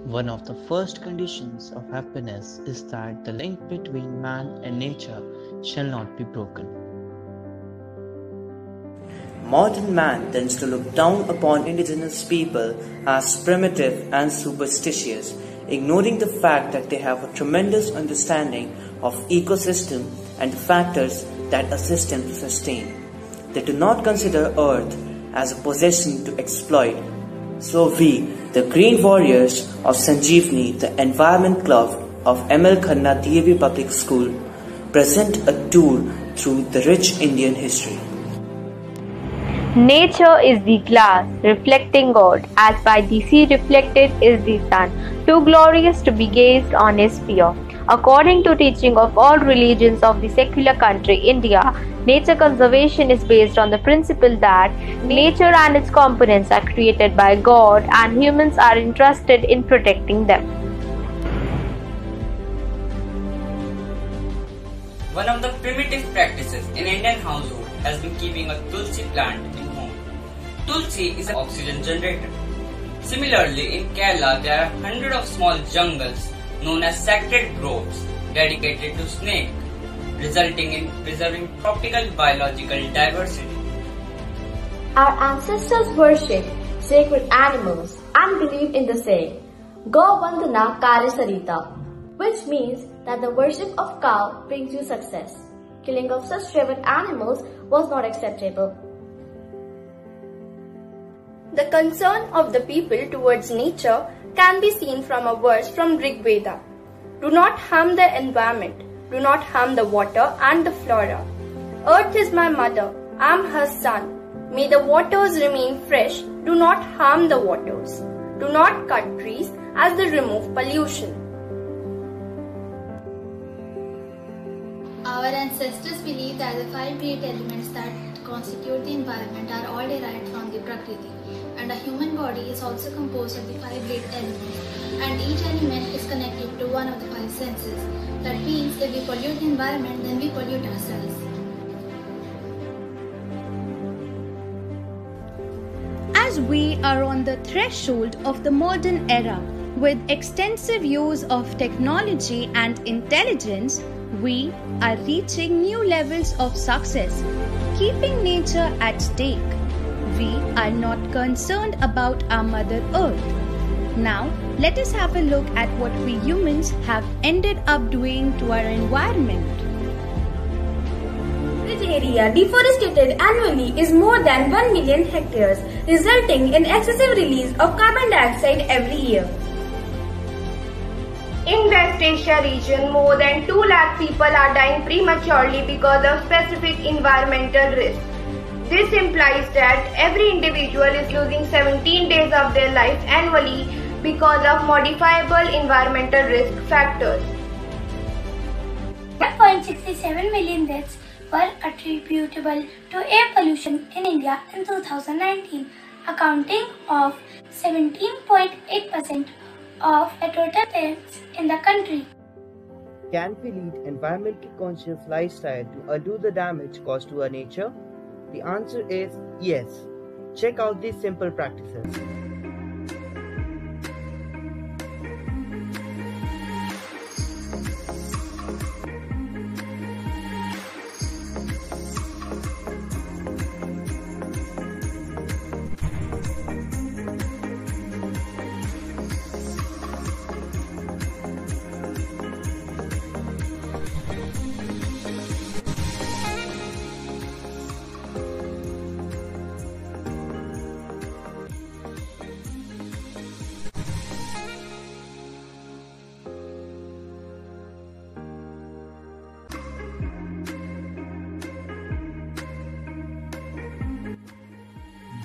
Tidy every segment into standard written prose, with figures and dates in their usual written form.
One of the first conditions of happiness is that the link between man and nature shall not be broken. Modern man tends to look down upon indigenous people as primitive and superstitious, ignoring the fact that they have a tremendous understanding of ecosystem and the factors that assist them to sustain. They do not consider Earth as a possession to exploit. So we, the Green Warriors of Sanjeevani, the Environment Club of ML Khanna DAV Public School, present a tour through the rich Indian history. Nature is the glass reflecting God, as by the sea reflected is the sun, too glorious to be gazed on is fear. According to teaching of all religions of the secular country India, nature conservation is based on the principle that nature and its components are created by God and humans are entrusted in protecting them. One of the primitive practices in Indian household has been keeping a tulsi plant in home. Tulsi is an oxygen generator. Similarly, in Kerala there are hundreds of small jungles known as sacred groves dedicated to snake, resulting in preserving tropical biological diversity. Our ancestors worshipped sacred animals and believed in the saying, Go Vandana Kare Sarita, which means that the worship of cow brings you success. Killing of such revered animals was not acceptable. The concern of the people towards nature can be seen from a verse from Rig Veda. Do not harm the environment. Do not harm the water and the flora. Earth is my mother. I am her son. May the waters remain fresh. Do not harm the waters. Do not cut trees as they remove pollution. Our ancestors believed that the five great elements that constitute the environment are all derived from the Prakriti, and a human body is also composed of the five great elements, and each element is connected to one of the five senses. That means if we pollute the environment, then we pollute ourselves. As we are on the threshold of the modern era, with extensive use of technology and intelligence, we are reaching new levels of success, keeping nature at stake. We are not concerned about our Mother Earth. Now, let us have a look at what we humans have ended up doing to our environment. This area deforested annually is more than 1 million hectares, resulting in excessive release of carbon dioxide every year. In West Asia region, more than 2 lakh people are dying prematurely because of specific environmental risks. This implies that every individual is losing 17 days of their life annually because of modifiable environmental risk factors. 1.67 million deaths were attributable to air pollution in India in 2019, accounting of 17.8% of the total deaths in the country. Can we lead environmentally conscious lifestyle to undo the damage caused to our nature? The answer is yes. Check out these simple practices.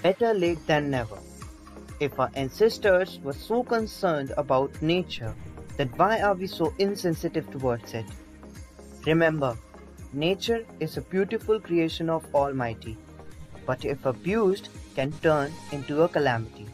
Better late than never. If our ancestors were so concerned about nature, then why are we so insensitive towards it? Remember, nature is a beautiful creation of Almighty, but if abused, can turn into a calamity.